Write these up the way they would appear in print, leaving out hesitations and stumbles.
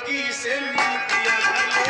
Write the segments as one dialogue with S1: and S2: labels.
S1: योगी से नीतियां भले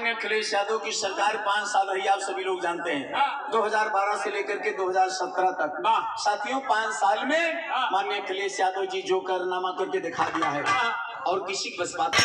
S1: अखिलेश यादव की सरकार 5 साल रही, आप सभी लोग जानते हैं। 2012 से लेकर के 2017 तक। साथियों, 5 साल में माननीय अखिलेश यादव जी जो कारनामा करके दिखा दिया है और किसी बस बात